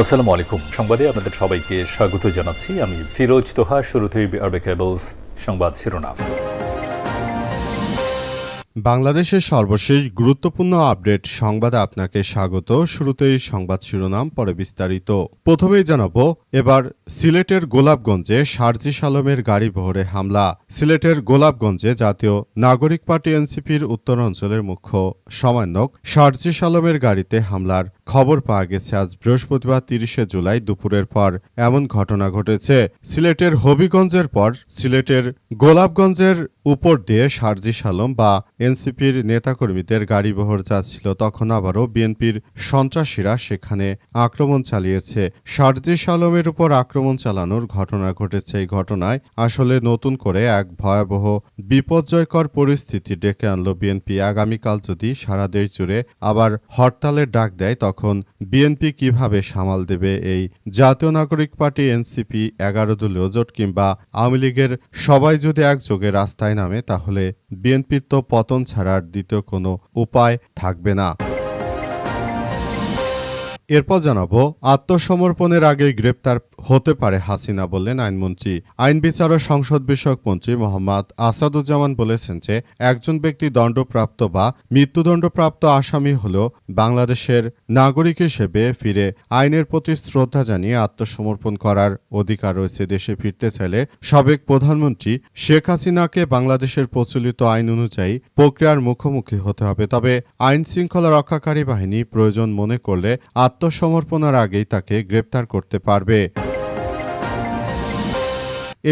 আসসালামু আলাইকুম। সংবাদে আপনাদের সবাইকে স্বাগত জানাচ্ছি। আমি ফিরোজ তোহা। শুরুতেই আরবে কেবলস সংবাদ শিরোনাম। বাংলাদেশের সর্বশেষ গুরুত্বপূর্ণ আপডেট সংবাদে আপনাকে স্বাগত। শুরুতেই সংবাদ শিরোনাম, পরে বিস্তারিত। প্রথমেই জানাবো, এবার সিলেটের গোলাপগঞ্জে শারজিস আলমের গাড়ি বহরে হামলা। সিলেটের গোলাপগঞ্জে জাতীয় নাগরিক পার্টি এনসিপির উত্তরাঞ্চলের মুখ্য সমন্বয়ক শারজিস আলমের গাড়িতে হামলার খবর পাওয়া গেছে। আজ বৃহস্পতিবার 30শে জুলাই দুপুরের পর এমন ঘটনা ঘটেছে। সিলেটের হবিগঞ্জের পর সিলেটের গোলাপগঞ্জের উপর দিয়ে শারজিস আলম বা এনসিপির নেতাকর্মীদের গাড়িবহর যাচ্ছিল। তখন আবারও বিএনপির সন্ত্রাসীরা সেখানে আক্রমণ চালিয়েছে। শারজিস আলমের উপর আক্রমণ চালানোর ঘটনা ঘটেছে। এই ঘটনায় আসলে নতুন করে এক ভয়াবহ বিপর্যয়কর পরিস্থিতি ডেকে আনল বিএনপি। আগামীকাল যদি সারা দেশ জুড়ে আবার হরতালের ডাক দেয়, তখন বিএনপি কিভাবে সামাল দেবে? এই জাতীয় নাগরিক পার্টি এনসিপি 11 দলীয় জোট কিংবা আওয়ামী লীগের সবাই যদি একযোগে রাস্তায় নামে, তাহলে বিএনপির তো পতন ছাড়ার দ্বিতীয় কোনো উপায় থাকবে না। এরপর জানাবো, আত্মসমর্পণের আগেই গ্রেপ্তার হতে পারে হাসিনা বললেন আইনমন্ত্রী। আইন বিচার ও সংসদ বিষয়ক মন্ত্রী মোহাম্মদ আসাদুজ্জামান বলেছেন যে, একজন ব্যক্তি দণ্ডপ্রাপ্ত বা মৃত্যুদণ্ডপ্রাপ্ত আসামি হলেও বাংলাদেশের নাগরিক হিসেবে ফিরে আইনের প্রতি শ্রদ্ধা জানিয়ে আত্মসমর্পণ করার অধিকার রয়েছে। দেশে ফিরতে চাইলে সাবেক প্রধানমন্ত্রী শেখ হাসিনাকে বাংলাদেশের প্রচলিত আইন অনুযায়ী প্রক্রিয়ার মুখোমুখি হতে হবে। তবে আইন শৃঙ্খলা রক্ষাকারী বাহিনী প্রয়োজন মনে করলে আত্মসমর্পণের আগেই তাকে গ্রেপ্তার করতে পারবে।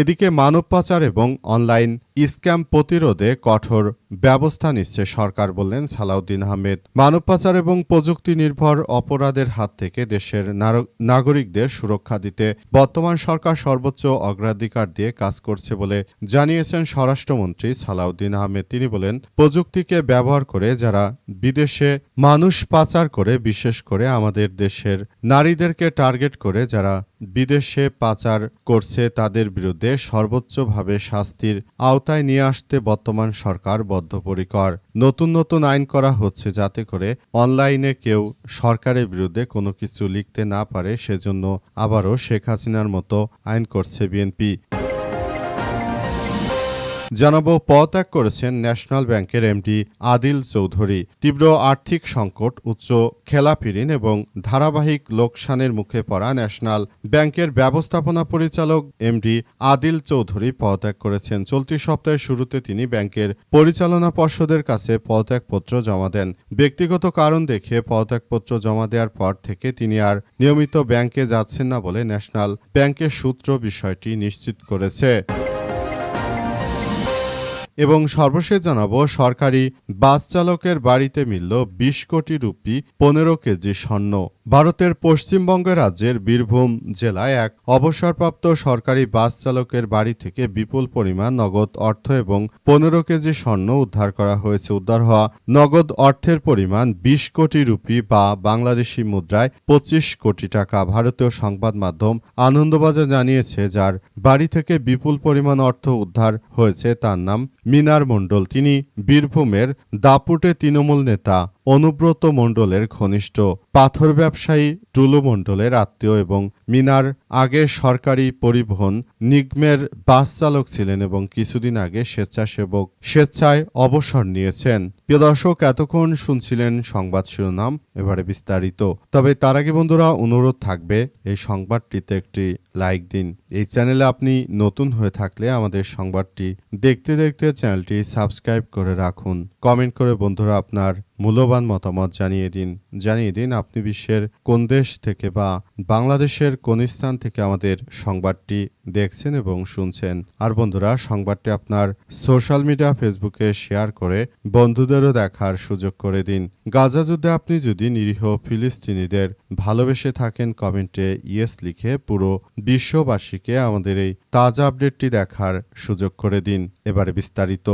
এদিকে মানব পাচার এবং অনলাইন স্ক্যাম প্রতিরোধে কঠোর ব্যবস্থা নিচ্ছে সরকার বললেন সালাউদ্দিন আহমেদ। মানব পাচার এবং প্রযুক্তি নির্ভর অপরাধের হাত থেকে দেশের নাগরিকদের সুরক্ষা দিতে বর্তমান সরকার সর্বোচ্চ অগ্রাধিকার দিয়ে কাজ করছে বলে জানিয়েছেন স্বরাষ্ট্রমন্ত্রী সালাউদ্দিন আহমেদ। তিনি বলেন, প্রযুক্তিকে ব্যবহার করে যারা বিদেশে মানুষ পাচার করে, বিশেষ করে আমাদের দেশের নারীদেরকে টার্গেট করে যারা বিদেশে পাচার করছে, তাদের বিরুদ্ধে সর্বোচ্চভাবে শাস্তির আওতায় নিয়ে আসতে বর্তমান সরকার বদ্ধপরিকর। নতুন নতুন আইন করা হচ্ছে যাতে করে অনলাইনে কেউ সরকারের বিরুদ্ধে কোনো কিছু লিখতে না পারে। সেজন্য আবারও শেখ হাসিনার মতো আইন করছে বিএনপি। জানাবো, পদত্যাগ করেছেন ন্যাশনাল ব্যাংকের এমডি আদিল চৌধুরী। তীব্র আর্থিক সংকট, উচ্চ খেলাপি ঋণ এবং ধারাবাহিক লোকসানের মুখে পড়া ন্যাশনাল ব্যাংকের ব্যবস্থাপনা পরিচালক এমডি আদিল চৌধুরী পদত্যাগ করেছেন। চলতি সপ্তাহের শুরুতে তিনি ব্যাংকের পরিচালনা পর্ষদের কাছে পদত্যাগপত্র জমা দেন। ব্যক্তিগত কারণ দেখিয়ে পদত্যাগপত্র জমা দেওয়ার পর থেকে তিনি আর নিয়মিত ব্যাংকে যাচ্ছেন না বলে ন্যাশনাল ব্যাংকের সূত্র বিষয়টি নিশ্চিত করেছে। এবং সর্বশেষ জানাবো, সরকারি বাস চালকের বাড়িতে মিলল 20 কোটি রুপি, 15 কেজি স্বর্ণ। ভারতের পশ্চিমবঙ্গ রাজ্যের বীরভূম জেলায় এক অবসরপ্রাপ্ত সরকারি বাস চালকের বাড়ি থেকে বিপুল পরিমাণ নগদ অর্থ এবং 15 কেজি স্বর্ণ উদ্ধার করা হয়েছে। উদ্ধার হওয়া নগদ অর্থের পরিমাণ 20 কোটি রুপি বা বাংলাদেশি মুদ্রায় 25 কোটি টাকা। ভারতীয় সংবাদ মাধ্যম আনন্দবাজার জানিয়েছে, যার বাড়ি থেকে বিপুল পরিমাণ অর্থ উদ্ধার হয়েছে তার নাম মিনার মণ্ডল। তিনি বীরভূমের দাপুটে তৃণমূল নেতা অনুব্রত মণ্ডলের ঘনিষ্ঠ পাথর ব্যবসায়ী টুলু মণ্ডলের আত্মীয় এবং মিনার আগে সরকারি পরিবহন নিগমের বাস চালক ছিলেন এবং কিছুদিন আগে স্বেচ্ছায় অবসর নিয়েছেন। প্রিয় দর্শক, এতক্ষণ শুনছিলেন সংবাদ শিরোনাম, এবারে বিস্তারিত। তবে তার আগে বন্ধুরা, অনুরোধ থাকবে এই সংবাদটিতে একটি লাইক দিন। এই চ্যানেলে আপনি নতুন হয়ে থাকলে আমাদের সংবাদটি দেখতে দেখতে চ্যানেলটি সাবস্ক্রাইব করে রাখুন। কমেন্ট করে বন্ধুরা আপনার মূল্যবান মতামত জানিয়ে দিন আপনি বিশ্বের কোন দেশ থেকে বা বাংলাদেশের কোন স্থান থেকে আমাদের সংবাদটি দেখছেন এবং শুনছেন। আর বন্ধুরা, সংবাদটি আপনার সোশ্যাল মিডিয়া ফেসবুকে শেয়ার করে বন্ধুদেরও দেখার সুযোগ করে দিন। গাজা যুদ্ধে আপনি যদি নিরীহ ফিলিস্তিনিদের ভালোবেসে থাকেন, কমেন্টে ইয়েস লিখে পুরো বিশ্ববাসীকে আমাদের এই তাজা আপডেটটি দেখার সুযোগ করে দিন। এবারে বিস্তারিত।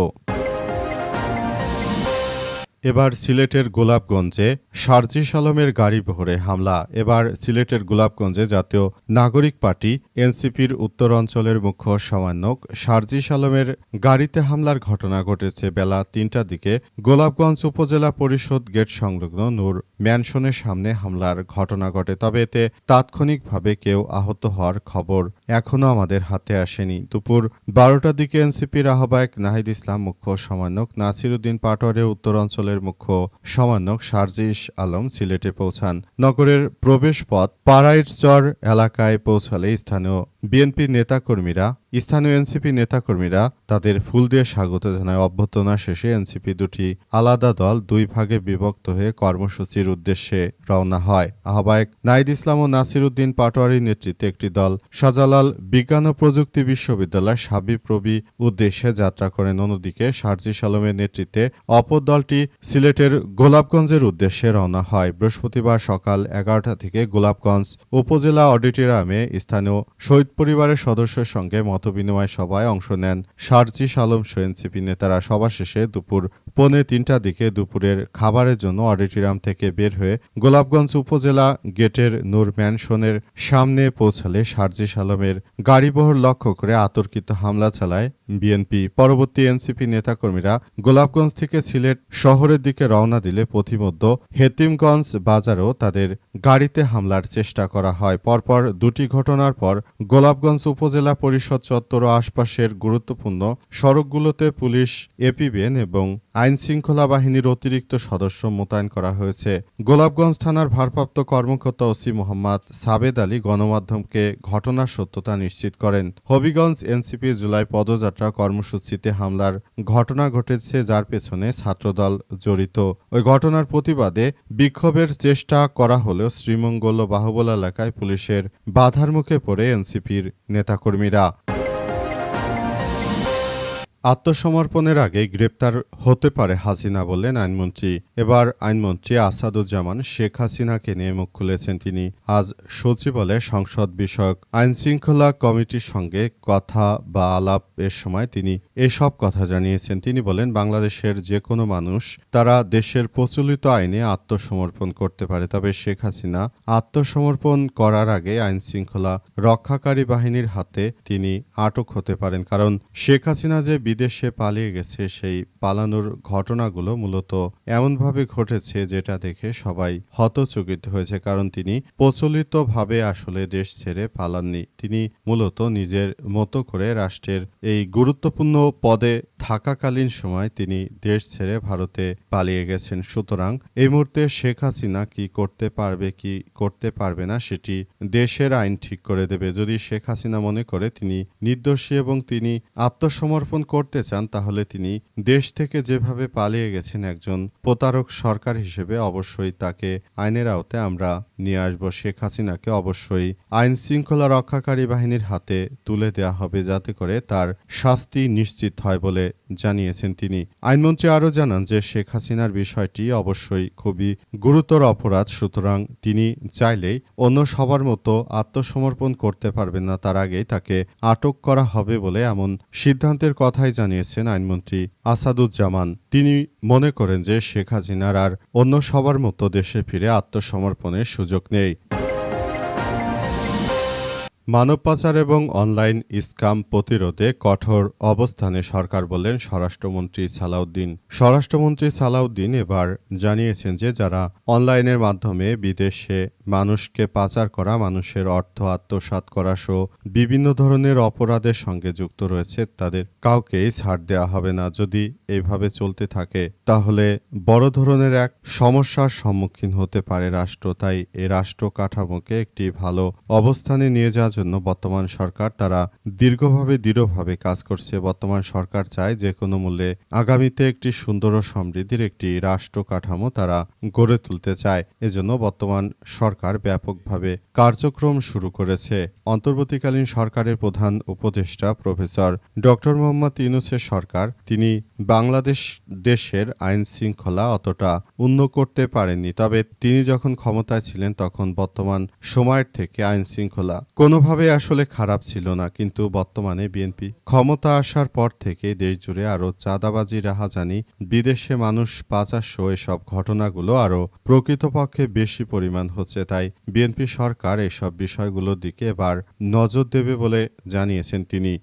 এবার সিলেটের গোলাপগঞ্জে শারজিস আলমের গাড়ি বহরে হামলা। এবার সিলেটের গোলাপগঞ্জে জাতীয় নাগরিক পার্টি এনসিপির উত্তর অঞ্চলের মুখ্য সমন্বয়ক শারজিস আলমের গাড়িতে হামলার ঘটনা ঘটেছে বেলা ৩টার দিকে। গোলাপগঞ্জ উপজেলা পরিষদ গেট সংলগ্ন নূর ম্যানশনের সামনে হামলার ঘটনা ঘটে। তবে এতে তাৎক্ষণিকভাবে কেউ আহত হওয়ার খবর এখনও আমাদের হাতে আসেনি। দুপুর ১২টার দিকে এনসিপির আহ্বায়ক নাহিদ ইসলাম, মুখ্য সমন্বয়ক নাসির উদ্দিন পাটোয়ারি, উত্তর অঞ্চলের মুখ্য সমন্বয়ক শারজিস আলম সিলেটে পৌঁছান। নগরের প্রবেশপথ পাড়াইরচর এলাকায় পৌঁছালে স্থানীয় এনসিপি নেতাকর্মীরা তাদের ফুল দিয়ে স্বাগত জানায়। অভ্যর্থনা শেষে এনসিপি দুটি আলাদা দল দুই ভাগে বিভক্ত হয়ে কর্মসূচির উদ্দেশ্যে রওনা হয়। আহ্বায়ক নাহিদ ইসলাম ও নাসির উদ্দিন পাটোয়ারির নেতৃত্বে একটি দল শাহজালাল বিজ্ঞান ও প্রযুক্তি বিশ্ববিদ্যালয় সাবিপ্রবি উদ্দেশ্যে যাত্রা করেন। অন্যদিকে শারজিস আলমের নেতৃত্বে অপর দলটি সিলেটের গোলাপগঞ্জের উদ্দেশ্যে রওনা হয়। বৃহস্পতিবার সকাল 11টা থেকে গোলাপগঞ্জ উপজেলা অডিটোরিয়ামে স্থানীয় শহীদ পরিবারের সদস্যের সঙ্গে মতবিনিময় সভায় অংশ নেন শারজিস আলম সহ এনসিপি নেতারা। সভা শেষে দুপুর 2:45টার দিকে দুপুরের খাবারের জন্য অডিটোরিয়াম থেকে বের হয়ে গোলাপগঞ্জ উপজেলা গেটের নূর ম্যানশনের সামনে পৌঁছালে শারজিস আলমের গাড়িবহর লক্ষ্য করে আতর্কিত হামলা চালায় বিএনপি। পরবর্তী এনসিপি নেতাকর্মীরা গোলাপগঞ্জ থেকে সিলেট শহরের দিকে রওনা দিলে পথিমধ্যে হেতিমগঞ্জ বাজারেও তাদের গাড়িতে হামলার চেষ্টা করা হয়। পরপর দুটি ঘটনার পর গোলাপগঞ্জ উপজেলা পরিষদ চত্বর ও আশপাশের গুরুত্বপূর্ণ সড়কগুলোতে পুলিশ, এপিবিএন এবং আইনশৃঙ্খলা বাহিনীর অতিরিক্ত সদস্য মোতায়েন করা হয়েছে। গোলাপগঞ্জ থানার ভারপ্রাপ্ত কর্মকর্তা ওসি মোহাম্মদ সাবেদ আলী গণমাধ্যমকে ঘটনার সত্যতা নিশ্চিত করেন। হবিগঞ্জ এনসিপি জুলাই পদযাত্রা কর্মসূচিতে হামলার ঘটনা ঘটেছে, যার পেছনে ছাত্রদল জড়িত। ওই ঘটনার প্রতিবাদে বিক্ষোভের চেষ্টা করা হলেও শ্রীমঙ্গল ও বাহুবল এলাকায় পুলিশের বাধার মুখে পড়ে এনসিপির নেতাকর্মীরা। আত্মসমর্পণের আগে গ্রেপ্তার হতে পারে হাসিনা বললেন আইনমন্ত্রী। এবার আইনমন্ত্রী আসাদুজ্জামান শেখ হাসিনাকে নিয়ে মুখ খুলেছেন। তিনি আজ সচিবালয়ে সংসদ বিষয়ক আইনশৃঙ্খলা কমিটির সঙ্গে কথা বা আলাপ এর সময় তিনি এসব কথা জানিয়েছেন। তিনি বলেন, বাংলাদেশের যে কোনো মানুষ তারা দেশের প্রচলিত আইনে আত্মসমর্পণ করতে পারে, তবে শেখ হাসিনা আত্মসমর্পণ করার আগে আইনশৃঙ্খলা রক্ষাকারী বাহিনীর হাতে তিনি আটক হতে পারেন। কারণ শেখ হাসিনা যে বিদেশে পালিয়ে গেছে, সেই পালানোর ঘটনাগুলো মূলত এমনভাবে ঘটেছে যেটা দেখে সবাই হতচকিত হয়েছে। কারণ তিনি প্রচলিতভাবে আসলে দেশ ছেড়ে পালাননি। তিনি মূলত নিজের মতো করে রাষ্ট্রের এই গুরুত্বপূর্ণ পদে থাকাকালীন সময় তিনি দেশ ছেড়ে ভারতে পালিয়ে গেছেন। সুতরাং এই মুহূর্তে শেখ হাসিনা কি করতে পারবে কি করতে পারবে না সেটি দেশের আইন ঠিক করে দেবে। যদি শেখ হাসিনা মনে করে তিনি নির্দোষী এবং তিনি আত্মসমর্পণ করতে চান, তাহলে তিনি দেশ থেকে যেভাবে পালিয়ে গেছেন একজন প্রতারক সরকার হিসেবে অবশ্যই তাকে আইনের আওতায় আমরা নিয়ে আসব। শেখ হাসিনাকে অবশ্যই আইন শৃঙ্খলা রক্ষাকারী বাহিনীর হাতে তুলে দেওয়া হবে, যাতে করে তার শাস্তি নিশ্চিত হয় বলে জানিয়েছেন তিনি। আইনমন্ত্রী আরও জানান যে শেখ হাসিনার বিষয়টি অবশ্যই খুবই গুরুতর অপরাধ। সুতরাং তিনি চাইলেই অন্য সবার মতো আত্মসমর্পণ করতে পারবেন না, তার আগেই তাকে আটক করা হবে বলে এমন সিদ্ধান্তের কথাই জানিয়েছেন আইনমন্ত্রী আসাদুজ্জামান। তিনি মনে করেন যে শেখ হাসিনার আর অন্য সবার মতো দেশে ফিরে আত্মসমর্পণের সুযোগ নেই। মানব পাচার এবং অনলাইন স্ক্যাম প্রতিরোধে কঠোর অবস্থানে সরকার বললেন স্বরাষ্ট্রমন্ত্রী সালাউদ্দিন। স্বরাষ্ট্রমন্ত্রী সালাউদ্দিন এবার জানিয়েছেন যে যারা অনলাইনের মাধ্যমে বিদেশে মানুষকে পাচার করা, মানুষের অর্থ আত্মসাৎ করা সহ বিভিন্ন ধরনের অপরাধের সঙ্গে যুক্ত রয়েছে, তাদের কাউকেই ছাড় দেওয়া হবে না। যদি এইভাবে চলতে থাকে তাহলে বড় ধরনের এক সমস্যার সম্মুখীন হতে পারে রাষ্ট্র। তাই এই রাষ্ট্র কাঠামোকে একটি ভালো অবস্থানে নিয়ে যাওয়ার জন্য বর্তমান সরকার তারা দৃঢ়ভাবে কাজ করছে। বর্তমান সরকার চায় যে কোনো মূল্যে আগামীতে একটি সুন্দর ও সমৃদ্ধির একটি রাষ্ট্র কাঠামো তারা গড়ে তুলতে চায়। এজন্য বর্তমান সরকার ব্যাপকভাবে কার্যক্রম শুরু করেছে। অন্তর্বর্তীকালীন সরকারের প্রধান উপদেষ্টা প্রফেসর ডক্টর মোহাম্মদ ইউনূসের সরকার তিনি বাংলাদেশ দেশের আইন শৃঙ্খলা অতটা উন্নত করতে পারেননি। তবে তিনি যখন ক্ষমতায় ছিলেন তখন বর্তমান সময়ের থেকে আইন শৃঙ্খলা কোনোভাবে কোনোভাবে আসলে খারাপ ছিল না, কিন্তু বর্তমানে বিএনপি ক্ষমতা আসার পর থেকে দেশজুড়ে আরও চাঁদাবাজি, রাহাজানি, বিদেশে মানুষ পাচার সহ এসব ঘটনাগুলো আরও প্রকৃতপক্ষে বেশি পরিমাণ হচ্ছে। তাই বিএনপি সরকার এসব বিষয়গুলোর দিকে এবার নজর দেবে বলে জানিয়েছেন তিনি।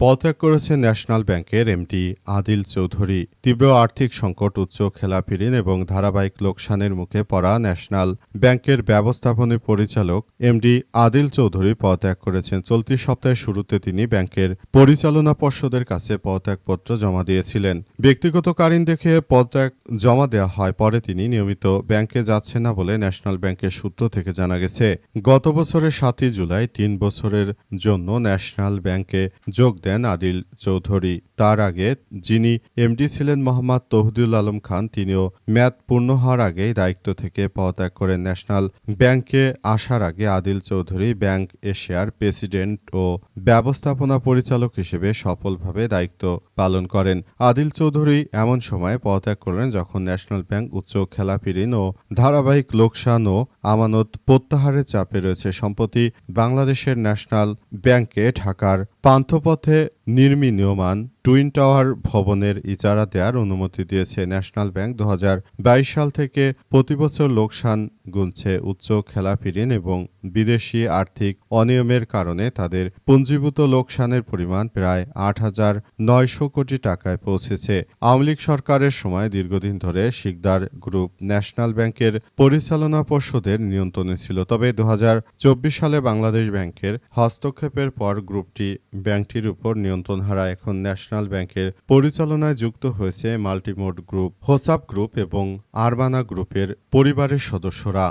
পদত্যাগ করেছেন ন্যাশনাল ব্যাংকের এমডি আদিল চৌধুরী। তীব্র আর্থিক সংকট, উচ্চ খেলাপি ঋণ এবং ধারাবাহিক লোকসানের মুখে পড়া ন্যাশনাল ব্যাংকের ব্যবস্থাপনা পরিচালক এমডি আদিল চৌধুরী পদত্যাগ করেছেন। চলতি সপ্তাহের শুরুতে তিনি ব্যাংকের পরিচালনা পর্ষদের কাছে পদত্যাগপত্র জমা দিয়েছিলেন। ব্যক্তিগত কারণ দেখে পদত্যাগ জমা দেওয়া হয়। পরে তিনি নিয়মিত ব্যাংকে যাচ্ছেন না বলে ন্যাশনাল ব্যাংকের সূত্র থেকে জানা গেছে। গত বছরের 7 জুলাই 3 বছরের জন্য ন্যাশনাল ব্যাংকে যোগ দেন আদিল চৌধুরী। তার আগে যিনি এমডি ছিলেন মোহাম্মদ তৌহিদুল আলম খান, তিনিও মেয়াদ পূর্ণ হওয়ার আগেই দায়িত্ব থেকে পদত্যাগ করেন। ন্যাশনাল ব্যাংকে আসার আগে আদিল চৌধুরী ব্যাংক এশিয়ার প্রেসিডেন্ট ও ব্যবস্থাপনা পরিচালক হিসেবে সফলভাবে দায়িত্ব পালন করেন। আদিল চৌধুরী এমন সময় পদত্যাগ করলেন যখন ন্যাশনাল ব্যাংক উচ্চ খেলাপি ঋণ ও ধারাবাহিক লোকসান ও আমানত প্রত্যাহারের চাপে রয়েছে। সম্প্রতি বাংলাদেশের ন্যাশনাল ব্যাংকে ঢাকার পান্থপথে নির্মীয়মান টুইন টাওয়ার ভবনের ইজারা দেওয়ার অনুমতি দিয়েছে ন্যাশনাল ব্যাংক। 2022 সাল থেকে প্রতিবছর লোকসান গুনছে। উচ্চ খেলাপি ঋণ এবং বিদেশি আর্থিক অনিয়মের কারণে তাদের পুঞ্জীভূত লোকসানের পরিমাণ প্রায় 8,900 কোটি টাকায় পৌঁছেছে। আওয়ামী লীগ সরকারের সময় দীর্ঘদিন ধরে শিকদার গ্রুপ ন্যাশনাল ব্যাংকের পরিচালনা পর্ষদের নিয়ন্ত্রণে ছিল। তবে 2024 সালে বাংলাদেশ ব্যাংকের হস্তক্ষেপের পর ব্যাংকটির উপর নিয়ন্ত্রণ হারায়। এখন ন্যাশনাল ব্যাংকের পরিচালনায় যুক্ত হয়েছে মাল্টিমোড গ্রুপ, হোসাব গ্রুপ এবং আরবানা গ্রুপের পরিবারের সদস্যরা।